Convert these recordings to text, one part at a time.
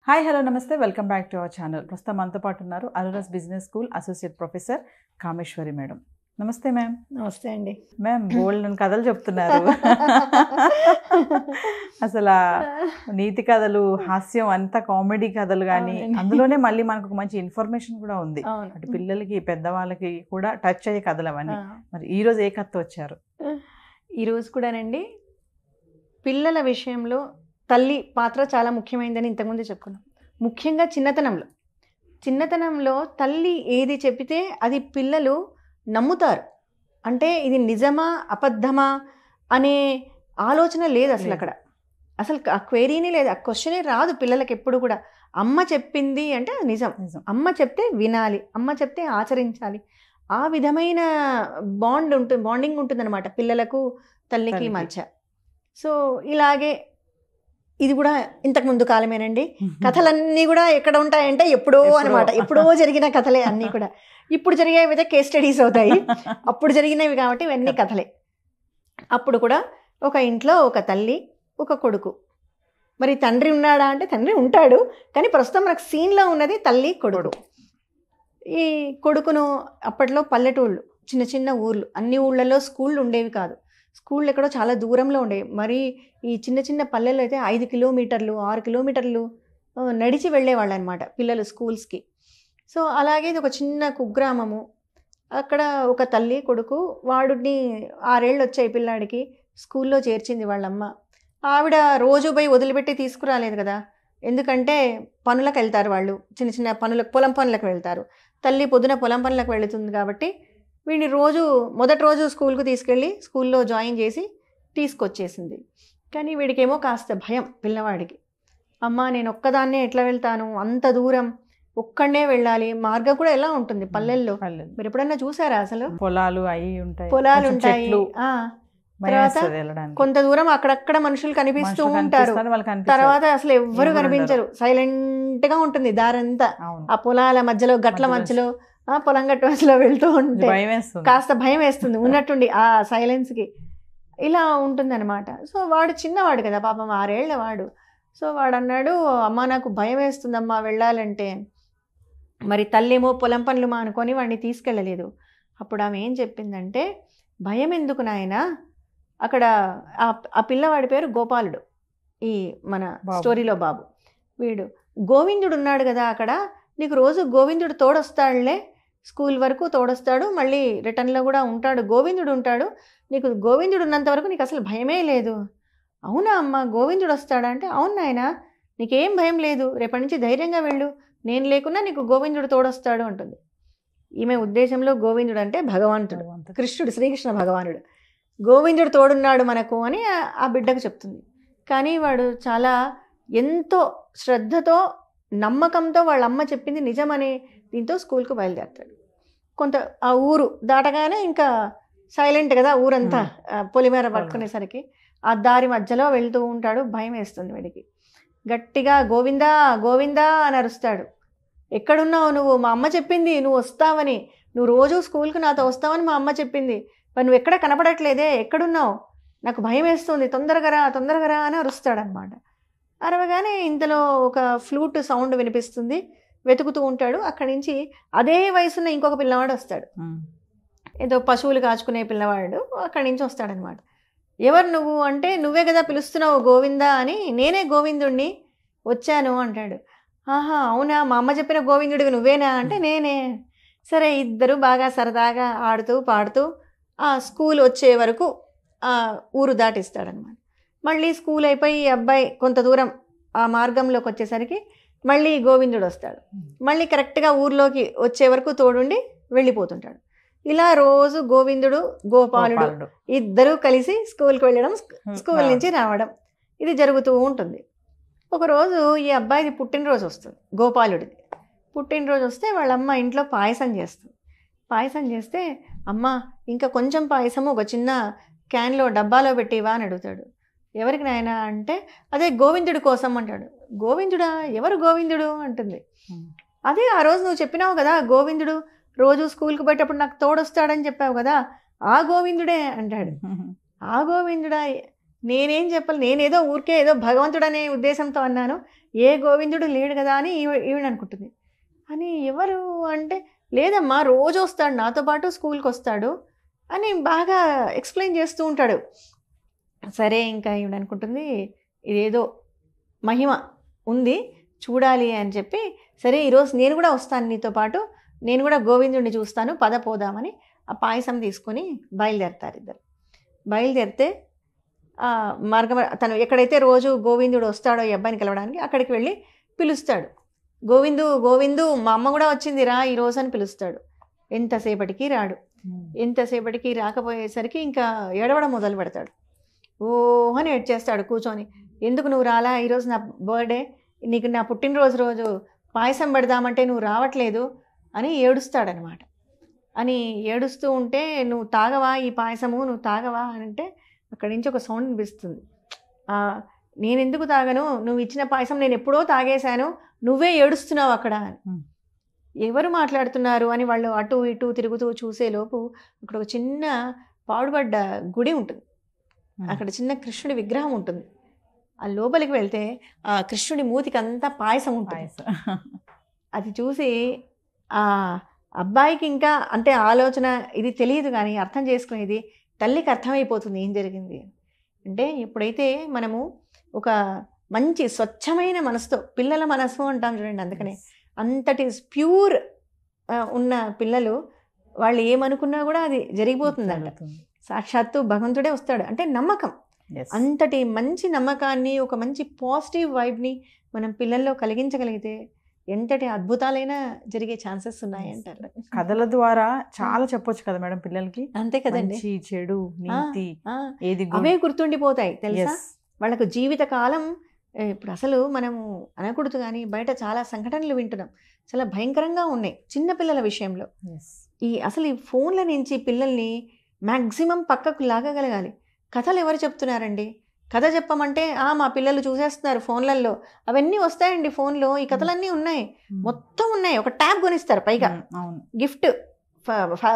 Hi hello నమస్తే welcome back to our channel. ప్రస్తుతం మనతో పాటు ఉన్నారు Aurora's business school associate professor Kameshwari madam. నమస్తే మ్యామ్. నమస్తే అండి మ్యామ్, గోల్డెన్ కథలు చెప్తున్నారు. అసలు నీతి కథలు, హాస్యం, అంతా కామెడీ కథలు, కానీ అందులోనే మళ్ళీ మనకు ఒక మంచి ఇన్ఫర్మేషన్ కూడా ఉంది. అటు పిల్లలకి పెద్దవాళ్ళకి కూడా టచ్ అయ్యే కథలు అవన్నీ. మరి ఈ రోజు ఏ కథ వచ్చారు? ఈరోజు కూడానండి పిల్లల విషయంలో తల్లి పాత్ర చాలా ముఖ్యమైనదని ఇంతకుముందే చెప్పుకున్నాం. ముఖ్యంగా చిన్నతనంలో తల్లి ఏది చెబితే అది పిల్లలు నమ్ముతారు. అంటే ఇది నిజమా అబద్ధమా అనే ఆలోచన లేదు అసలు ఆ క్వెరీనే లేదు, ఆ క్వశ్చనే రాదు పిల్లలకి ఎప్పుడు కూడా. అమ్మ చెప్పింది అంటే అది నిజం, అమ్మ చెప్తే వినాలి, అమ్మ చెప్తే ఆచరించాలి. ఆ విధమైన బాండింగ్ ఉంటుందన్నమాట పిల్లలకు తల్లికి మధ్య. సో ఇలాగే ఇది కూడా ఇంతకు ముందు కాలమేనండి. కథలన్నీ కూడా ఎక్కడ ఉంటాయంటే ఎప్పుడో అనమాట, ఎప్పుడో జరిగిన కథలే అన్నీ కూడా. ఇప్పుడు జరిగేవి అయితే కేస్ స్టడీస్ అవుతాయి, అప్పుడు జరిగినవి కాబట్టి ఇవన్నీ కథలే. అప్పుడు కూడా ఒక ఇంట్లో ఒక తల్లి ఒక కొడుకు. మరి తండ్రి ఉన్నాడా అంటే తండ్రి ఉంటాడు, కానీ ప్రస్తుతం మనకు సీన్లో ఉన్నది తల్లి కొడుకు. ఈ కొడుకును అప్పట్లో పల్లెటూళ్ళు, చిన్న చిన్న ఊర్లు, అన్ని ఊళ్ళల్లో స్కూళ్ళు ఉండేవి కాదు. స్కూళ్ళు ఎక్కడో చాలా దూరంలో ఉండేవి. మరి ఈ చిన్న చిన్న పల్లెల్లో అయితే 5 కిలోమీటర్లు 6 కిలోమీటర్లు నడిచి వెళ్ళేవాళ్ళు అనమాట పిల్లలు స్కూల్స్కి. సో అలాగే ఇది ఒక చిన్న కుగ్రామము. అక్కడ ఒక తల్లి కొడుకు, వాడిని 6 ఏళ్ళు వచ్చాయి పిల్లాడికి. స్కూల్లో చేర్చింది వాళ్ళమ్మ. ఆవిడ రోజు పోయి వదిలిపెట్టి తీసుకురాలేదు కదా, ఎందుకంటే పనులకు వెళ్తారు వాళ్ళు, చిన్న చిన్న పనులకు, పొలం పనులకు వెళ్తారు. తల్లి పొద్దున పొలం పనులకు వెళుతుంది కాబట్టి వీడిని మొదటి రోజు స్కూల్కి తీసుకెళ్ళి స్కూల్లో జాయిన్ చేసి తీసుకొచ్చేసింది. కానీ వీడికేమో కాస్త భయం పిల్లవాడికి. అమ్మ నేను ఒక్కదాన్నే ఎట్లా వెళ్తాను, అంత దూరం ఒక్కడనే వెళ్ళాలి. మార్గం కూడా ఎలా ఉంటుంది పల్లెల్లో, మీరు ఎప్పుడన్నా చూసారా? అసలు పొలాలు ఉంటాయి, తర్వాత కొంత దూరం అక్కడక్కడ మనుషులు కనిపిస్తూ ఉంటారు, తర్వాత అసలు ఎవ్వరు కనిపించరు, సైలెంట్ గా ఉంటుంది దారంతా. ఆ పొలాల మధ్యలో, గట్ల మధ్యలో, పొలం గట్ల మధ్యలో వెళ్తూ ఉంటే కాస్త భయం వేస్తుంది ఉన్నట్టుండి ఆ సైలెన్స్ కి. ఇలా ఉంటుంది అనమాట. సో వాడు చిన్నవాడు కదా పాపం, 6 ఏళ్ల వాడు. సో వాడు అన్నాడు, అమ్మ నాకు భయం వేస్తుందమ్మా వెళ్ళాలంటే. మరి తల్లేమో పొలం పనులు మానుకొని వాడిని తీసుకెళ్ళలేదు. అప్పుడు ఆమె ఏం చెప్పిందంటే, భయం ఎందుకు నాయనా, అక్కడ ఆ పిల్లవాడి పేరు గోపాలుడు, ఈ మన స్టోరీలో బాబు. వీడు గోవిందుడు ఉన్నాడు కదా అక్కడ, నీకు రోజు గోవిందుడు తోడొస్తాడులే, స్కూల్ వరకు తోడొస్తాడు, మళ్ళీ రిటర్న్లో కూడా ఉంటాడు, గోవిందుడు ఉంటాడు, నీకు గోవిందుడు ఉన్నంత వరకు నీకు అసలు భయమే లేదు. అవునా అమ్మ, గోవిందుడు వస్తాడా అంటే, అవును నాయనా నీకేం భయం లేదు, రేపటి నుంచి ధైర్యంగా వెళ్ళు, నేను లేకున్నా నీకు గోవిందుడు తోడొస్తాడు అంటుంది. ఈమె ఉద్దేశంలో గోవిందుడు అంటే భగవంతుడు, కృష్ణుడు, శ్రీకృష్ణ భగవానుడు. గోవిందుడు తోడున్నాడు మనకు అని ఆ బిడ్డకు చెప్తుంది. కానీ వాడు చాలా ఎంతో శ్రద్ధతో, నమ్మకంతో వాళ్ళ అమ్మ చెప్పింది నిజమని దీంతో స్కూల్కి బయలుదేరుతాడు. కొంత ఆ ఊరు దాటగానే ఇంకా సైలెంట్ కదా ఊరంతా, పొలిమేర పట్టుకునేసరికి ఆ దారి మధ్యలో వెళ్తూ ఉంటాడు. భయం వేస్తుంది వీడికి. గట్టిగా గోవిందా గోవిందా అని అరుస్తాడు. ఎక్కడున్నావు నువ్వు, మా అమ్మ చెప్పింది నువ్వు వస్తావని, నువ్వు రోజు స్కూల్కి నాతో వస్తావని మా అమ్మ చెప్పింది, మరి నువ్వు ఎక్కడ కనపడట్లేదే, ఎక్కడున్నావు, నాకు భయం వేస్తుంది, తొందరగా రా అని అరుస్తాడనమాట. అరవగానే ఇంతలో ఒక ఫ్లూట్ సౌండ్ వినిపిస్తుంది. వెతుకుతూ ఉంటాడు. అక్కడి నుంచి అదే వయసున్న ఇంకొక పిల్లవాడు వస్తాడు, ఏదో పశువులు కాచుకునే పిల్లవాడు అక్కడి నుంచి వస్తాడనమాట. ఎవరు నువ్వు అంటే, నువ్వే కదా పిలుస్తున్నావు గోవిందా అని, నేనే గోవిందుడిని వచ్చాను అంటాడు. ఆహా అవునా, మా అమ్మ చెప్పిన గోవిందుడివి నువ్వేనా అంటే, నేనే. సరే, ఇద్దరు బాగా సరదాగా ఆడుతూ పాడుతూ ఆ స్కూల్ వచ్చే వరకు ఆ ఊరు దాటిస్తాడనమాట. మళ్ళీ స్కూల్ అయిపోయి అబ్బాయి కొంత దూరం ఆ మార్గంలోకి వచ్చేసరికి మళ్ళీ గోవిందుడు వస్తాడు. మళ్ళీ కరెక్ట్గా ఊర్లోకి వచ్చే వరకు తోడుండి వెళ్ళిపోతుంటాడు. ఇలా రోజు గోవిందుడు గోపాలుడు ఇద్దరూ కలిసి స్కూల్కి వెళ్ళడం, స్కూల్ నుంచి రావడం, ఇది జరుగుతూ ఉంటుంది. ఒకరోజు ఈ అబ్బాయిది పుట్టినరోజు వస్తుంది, గోపాలుడిది పుట్టినరోజు వస్తే వాళ్ళమ్మ ఇంట్లో పాయసం చేస్తుంది. పాయసం చేస్తే, అమ్మ ఇంకా కొంచెం పాయసము ఒక చిన్న క్యాన్లో డబ్బాలో పెట్టివా అని అడుగుతాడు. ఎవరికి నాయన అంటే, అదే గోవిందుడి కోసం అంటాడు. గోవిందుడా, ఎవరు గోవిందుడు అంటుంది. అదే ఆ రోజు నువ్వు చెప్పినావు కదా, గోవిందుడు రోజు స్కూల్కి పోయేటప్పుడు నాకు తోడొస్తాడని చెప్పావు కదా, ఆ గోవిందుడే అంటాడు. ఆ గోవిందుడా, నేనేం చెప్పాలి, నేనేదో ఊరికే ఏదో భగవంతుడు అనే ఉద్దేశంతో అన్నాను, ఏ గోవిందుడు లేడు కదా అని ఈవిడ అనుకుంటుంది. అని ఎవరు అంటే, లేదమ్మా రోజు వస్తాడు నాతో పాటు స్కూల్కి వస్తాడు అని బాగా ఎక్స్ప్లెయిన్ చేస్తూ ఉంటాడు. సరే ఇంకా ఈవిడ అనుకుంటుంది ఇదేదో మహిమ ఉంది చూడాలి అని చెప్పి, సరే ఈరోజు నేను కూడా వస్తాను నీతో పాటు, నేను కూడా గోవిందుడిని చూస్తాను, పద పోదామని ఆ పాయసం తీసుకొని బయలుదేరతారు ఇద్దరు. బయలుదేరితే మార్గం తను ఎక్కడైతే రోజు గోవిందుడు వస్తాడో ఈ అబ్బాయిని కలవడానికి అక్కడికి వెళ్ళి పిలుస్తాడు. గోవిందు గోవిందు మా అమ్మ కూడా వచ్చింది రా ఈరోజు అని పిలుస్తాడు. ఎంతసేపటికి రాడు. ఎంతసేపటికి రాకపోయేసరికి ఇంకా ఏడవడం మొదలు పెడతాడు. ఓ అని ఏడ్చేస్తాడు కూర్చొని. ఎందుకు నువ్వు రాలా, ఈరోజు నా బర్త్డే, నీకు నా పుట్టినరోజు రోజు పాయసం పెడదామంటే నువ్వు రావట్లేదు అని ఏడుస్తాడనమాట. అని ఏడుస్తూ ఉంటే, నువ్వు తాగవా ఈ పాయసము, నువ్వు తాగవా అని అంటే అక్కడి నుంచి ఒక సౌండ్ వినిపిస్తుంది. నేను ఎందుకు తాగను, నువ్వు ఇచ్చిన పాయసం నేను ఎప్పుడో తాగేశాను, నువ్వే ఏడుస్తున్నావు అక్కడ అని. ఎవరు మాట్లాడుతున్నారు అని వాళ్ళు అటు ఇటు తిరుగుతూ చూసేలోపు అక్కడ ఒక చిన్న పాడుబడ్డ గుడి ఉంటుంది. అక్కడ చిన్న కృష్ణుడి విగ్రహం ఉంటుంది. ఆ లోపలికి వెళ్తే ఆ కృష్ణుడి మూతికి అంతా పాయసం ఉంటుంది. అది చూసి ఆ అబ్బాయికి ఇంకా అంటే ఆలోచన ఇది తెలియదు, కానీ అర్థం చేసుకునేది తల్లికి అర్థమైపోతుంది ఏం జరిగింది అంటే. ఎప్పుడైతే మనము ఒక మంచి స్వచ్ఛమైన మనసుతో, పిల్లల మనసు అంటాం చూడండి, అందుకనే అంతటి ప్యూర్ ఉన్న పిల్లలు వాళ్ళు ఏమనుకున్నా కూడా అది జరిగిపోతుందంట. సాక్షాత్తు భగవంతుడే వస్తాడు అంటే నమ్మకం. అంతటి మంచి నమ్మకాన్ని, ఒక మంచి పాజిటివ్ వైబ్ని మనం పిల్లల్లో కలిగించగలిగితే ఎంతటి అద్భుతాలైనా జరిగే ఛాన్సెస్ ఉన్నాయి అంటారు. కథల ద్వారా చాలా చెప్పొచ్చు కదా మేడం పిల్లలకి. అంతే కదండి, చెడు నీతి ఏది అవే గుర్తుండిపోతాయి తెలుసా వాళ్ళకు జీవిత కాలం. ఇప్పుడు అసలు మనము అనకూడదు కానీ బయట చాలా సంఘటనలు వింటున్నాం, చాలా భయంకరంగా ఉన్నాయి చిన్నపిల్లల విషయంలో. అసలు ఈ ఫోన్ల నుంచి పిల్లల్ని మ్యాక్సిమం పక్కకు లాగగలగాలి. కథలు ఎవరు చెప్తున్నారండి? కథ చెప్పమంటే మా పిల్లలు చూసేస్తున్నారు ఫోన్లలో, అవన్నీ వస్తాయండి ఫోన్లో, ఈ కథలన్నీ ఉన్నాయి, మొత్తం ఉన్నాయి. ఒక ట్యాబ్ కొనిస్తారు పైగా గిఫ్ట్,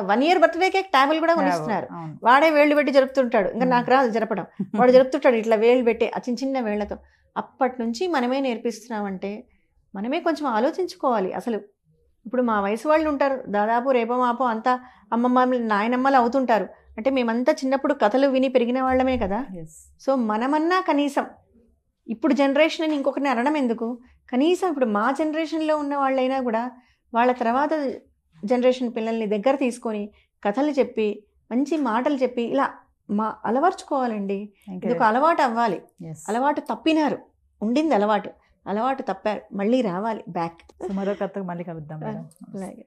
1 year బర్త్డేకే ట్యాబులు కూడా కొనిస్తున్నారు. వాడే వేళ్ళు పెట్టి జరుపుతుంటాడు, ఇంకా నాకు రాదు జరపడం, వాడు జరుపుతుంటాడు ఇట్లా వేళ్ళు పెట్టి ఆ చిన్న చిన్న వేళ్లతో. అప్పటి నుంచి మనమే నేర్పిస్తున్నామంటే మనమే కొంచెం ఆలోచించుకోవాలి. అసలు ఇప్పుడు మా వయసు వాళ్ళు ఉంటారు దాదాపు రేపో మాపో అంతా అమ్మమ్మ నాయనమ్మలు అవుతుంటారు. అంటే మేమంతా చిన్నప్పుడు కథలు విని పెరిగిన వాళ్ళమే కదా. సో మనమన్నా కనీసం ఇప్పుడు జనరేషన్ అని ఇంకొకరిని అనడం ఎందుకు, కనీసం ఇప్పుడు మా జనరేషన్లో ఉన్న వాళ్ళైనా కూడా వాళ్ళ తర్వాత జనరేషన్ పిల్లల్ని దగ్గర తీసుకొని కథలు చెప్పి మంచి మాటలు చెప్పి ఇలా అలవర్చుకోవాలండి. ఇది ఒక అలవాటు అవ్వాలి. అలవాటు తప్పినారు, ఉండింది అలవాటు తప్పారు, మళ్ళీ రావాలి బ్యాక్. మరో కథకు మళ్ళీ కలుద్దాం. అలాగే.